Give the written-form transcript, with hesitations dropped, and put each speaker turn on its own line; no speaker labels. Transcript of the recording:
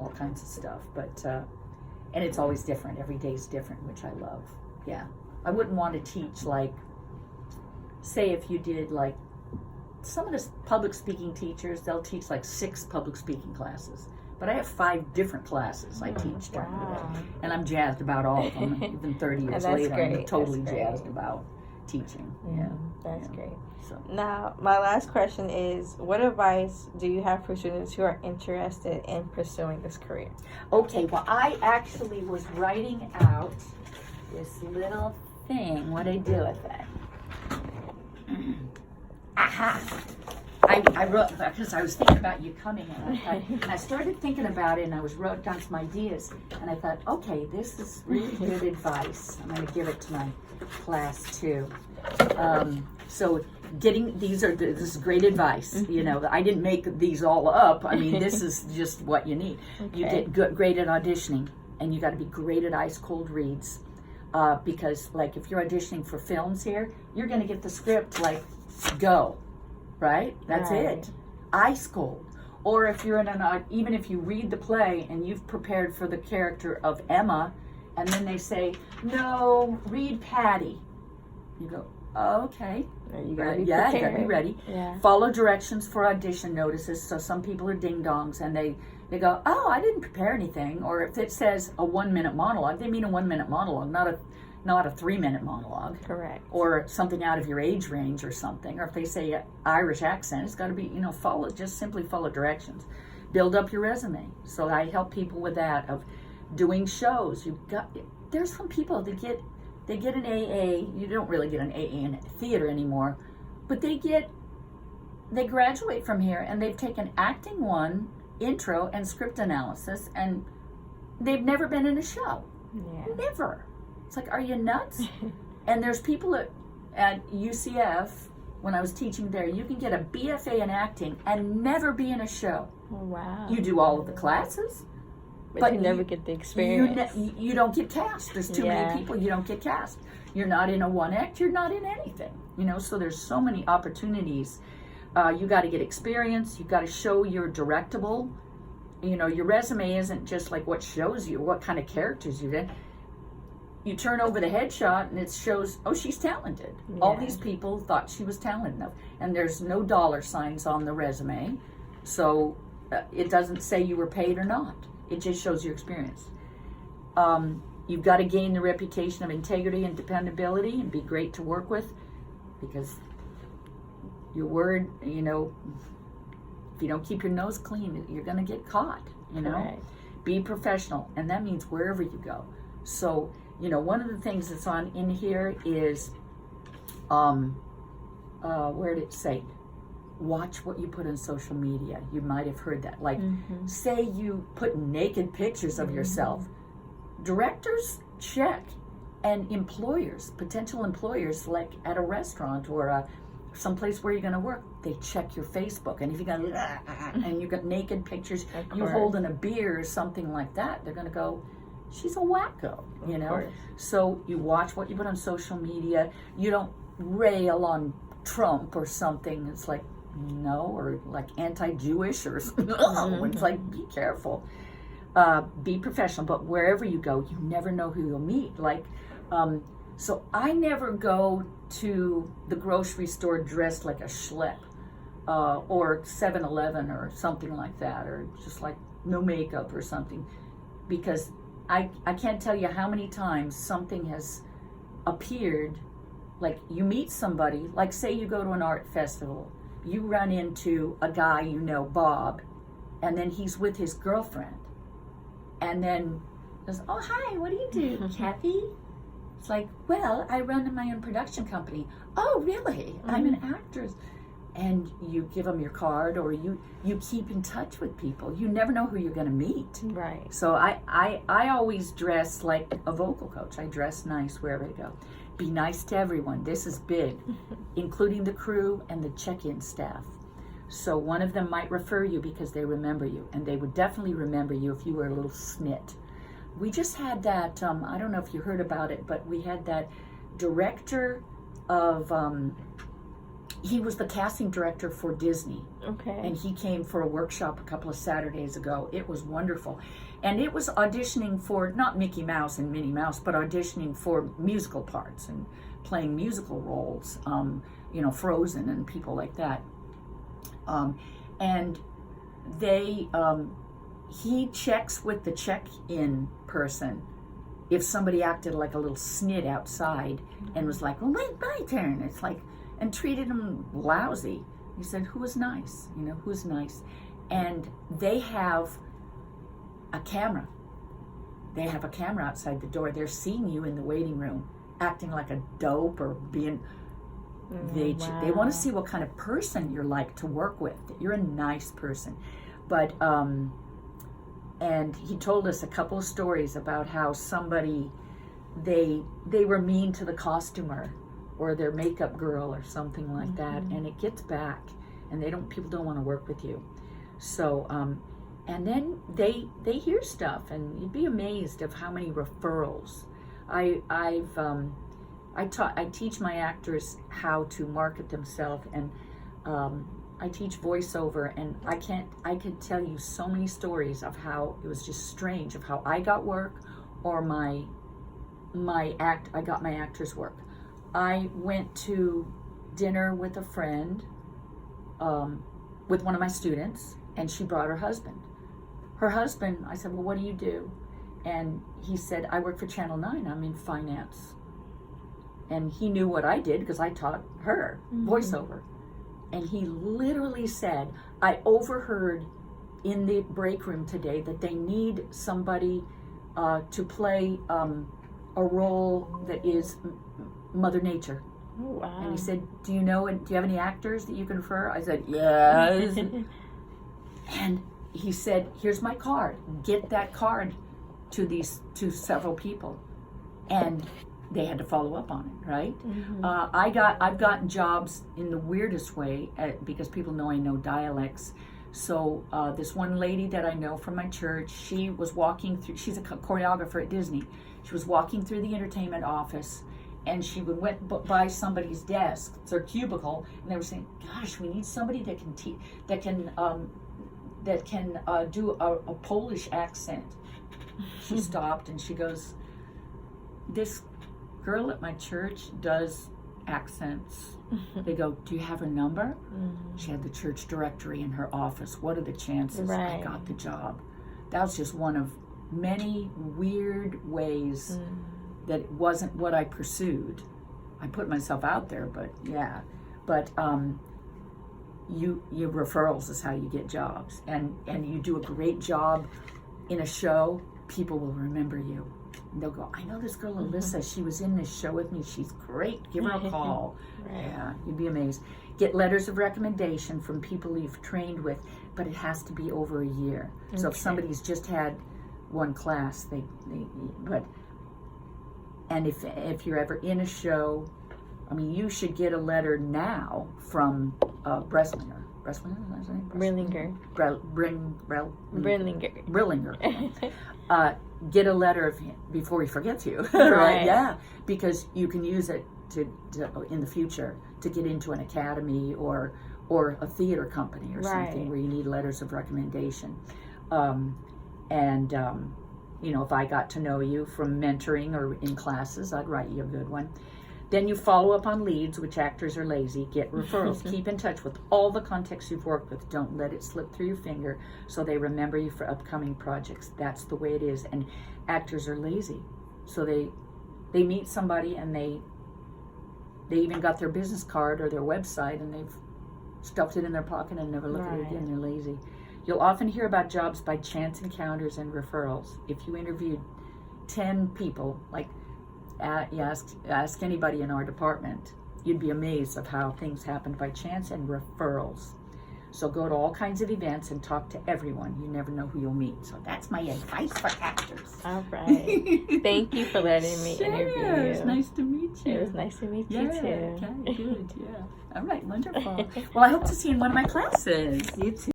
all kinds of stuff. But and it's always different. Every day's different, which I love. Yeah, I wouldn't want to teach like, say if you did like some of the public speaking teachers, they'll teach like 6 public speaking classes. But I have 5 different classes I teach during the day, and I'm jazzed about all of them. Even 30 years later, I'm totally jazzed about teaching. Yeah,
that's great.
So
now, my last question is: what advice do you have for students who are interested in pursuing this career?
Okay, well, I actually was writing out this little thing. What I do with it? Aha! I wrote, because I was thinking about you coming, and I started thinking about it, and I wrote down some ideas, and I thought, okay, this is really good advice. I'm going to give it to my class too. So this is great advice. You know, I didn't make these all up. I mean, this is just what you need. Okay. You get great at auditioning, and you got to be great at ice cold reads, because like if you're auditioning for films here, you're going to get the script like go. Right? That's it. Ice cold. Or if you're in even if you read the play and you've prepared for the character of Emma, and then they say, no, read Patty. You go, oh, okay.
You gotta be
you gotta be ready.
Yeah.
Follow directions for audition notices. So some people are ding-dongs and they go, oh, I didn't prepare anything. Or if it says a 1-minute monologue, they mean a 1-minute monologue, not a 3-minute monologue.
Correct.
Or something out of your age range or something. Or if they say Irish accent, it's got to be, simply follow directions. Build up your resume. So I help people with that, of doing shows. There's some people that get an AA. You don't really get an AA in theater anymore, but they graduate from here and they've taken acting 1, intro, and script analysis, and they've never been in a show.
Yeah.
Never. It's like, are you nuts? And there's people at UCF, when I was teaching there, you can get a BFA in acting and never be in a show.
Oh, wow.
You do all of the classes,
but you never get the experience.
You don't get cast. There's too many people, you don't get cast. You're not in a 1-act, you're not in anything. So there's so many opportunities. You got to get experience, you got to show you're directable. Your resume isn't just like what shows you, what kind of characters you're in. You turn over the headshot and it shows, oh, she's talented. Yeah. All these people thought she was talented enough. And there's no dollar signs on the resume. So it doesn't say you were paid or not. It just shows your experience. You've got to gain the reputation of integrity and dependability and be great to work with, because your word, if you don't keep your nose clean, you're going to get caught, Right. Be professional. And that means wherever you go. So, one of the things that's in here is, where did it say? Watch what you put on social media. You might have heard that. Like, say you put naked pictures of yourself. Directors check, and potential employers, like at a restaurant or someplace where you're going to work, they check your Facebook. And if you got and you got naked pictures, you holding a beer or something like that, they're going to go, she's a wacko, So you watch what you put on social media. You don't rail on Trump or something. It's like, no, or like anti-Jewish or no. It's like, be careful. Be professional, but wherever you go, you never know who you'll meet. Like, so I never go to the grocery store dressed like a schlep, or 7-Eleven or something like that, or just like no makeup or something, because I can't tell you how many times something has appeared. Like, you meet somebody, like say you go to an art festival, you run into a guy Bob, and then he's with his girlfriend, and then goes, oh, hi, what do you do, Kathy? It's like, well, I run my own production company. Oh, really? I'm an actress. And you give them your card, or you keep in touch with people. You never know who you're going to meet.
Right.
So I always dress like a vocal coach. I dress nice wherever I go. Be nice to everyone. This is big, including the crew and the check-in staff. So one of them might refer you because they remember you, and they would definitely remember you if you were a little snit. We just had that, I don't know if you heard about it, but we had that director of he was the casting director for Disney.
Okay.
And he came for a workshop a couple of Saturdays ago. It was wonderful. And it was auditioning for, not Mickey Mouse and Minnie Mouse, but auditioning for musical parts and playing musical roles, you know, Frozen and people like that. And they, he checks with the check-in person if somebody acted like a little snit outside and was like, well, wait, my turn. It's like, and treated him lousy. He said, who was nice? You know, who's nice? And they have a camera. They have a camera outside the door. They're seeing you in the waiting room, acting like a dope or being... They want to see what kind of person you're like to work with. That you're a nice person. But, and he told us a couple of stories about how somebody, they were mean to the costumer or their makeup girl or something like that, and it gets back, and people don't want to work with you. So, and then they hear stuff, and you'd be amazed of how many referrals. I teach my actors how to market themselves, and I teach voiceover, and I could tell you so many stories of how it was just strange of how I got work, or I got my actors work. I went to dinner with a friend, with one of my students, and she brought her husband. Her husband, I said, well, what do you do? And he said, I work for Channel 9, I'm in finance. And he knew what I did because I taught her voiceover. And he literally said, I overheard in the break room today that they need somebody to play a role that is Mother Nature.
Oh, wow.
And he said, do you have any actors that you can refer? I said, yes. And he said, here's my card. Get that card to several people. And they had to follow up on it, right? I've gotten jobs in the weirdest way because people know I know dialects. So this one lady that I know from my church, she was walking through, she's a choreographer at Disney. She was walking through the entertainment office, and she went by somebody's desk, their cubicle, and they were saying, gosh, we need somebody that can do a Polish accent. She stopped and she goes, this girl at my church does accents. They go, do you have her number? She had the church directory in her office. What are the chances I got the job? That was just one of many weird ways that it wasn't what I pursued. I put myself out there, but yeah. But your referrals is how you get jobs. And you do a great job in a show, people will remember you. They'll go, I know this girl Alyssa, she was in this show with me, she's great, give her a call. Yeah, you'd be amazed. Get letters of recommendation from people you've trained with, but it has to be over a year. So if somebody's just had one class, and if you're ever in a show, I mean, you should get a letter now from Breslinger. Breslinger, is that his name? Brillinger. Get a letter of him before he forgets you, right? Yeah, because you can use it to in the future to get into an academy or a theater company or something where you need letters of recommendation. You know, if I got to know you from mentoring or in classes, I'd write you a good one. Then you follow up on leads, which actors are lazy. Get referrals. Keep in touch with all the contacts you've worked with. Don't let it slip through your finger so they remember you for upcoming projects. That's the way it is. And actors are lazy. So they meet somebody and they even got their business card or their website and they've stuffed it in their pocket and never looked at it again. They're lazy. You'll often hear about jobs by chance encounters and referrals. If you interviewed 10 people, like you ask anybody in our department, you'd be amazed of how things happened by chance and referrals. So go to all kinds of events and talk to everyone. You never know who you'll meet. So that's my advice for actors.
All right. Thank you for letting me interview you.
It was nice to meet you.
It was nice to meet you too.
Okay, good. Yeah. All right, wonderful. Well, I hope to see you in one of my classes.
You too.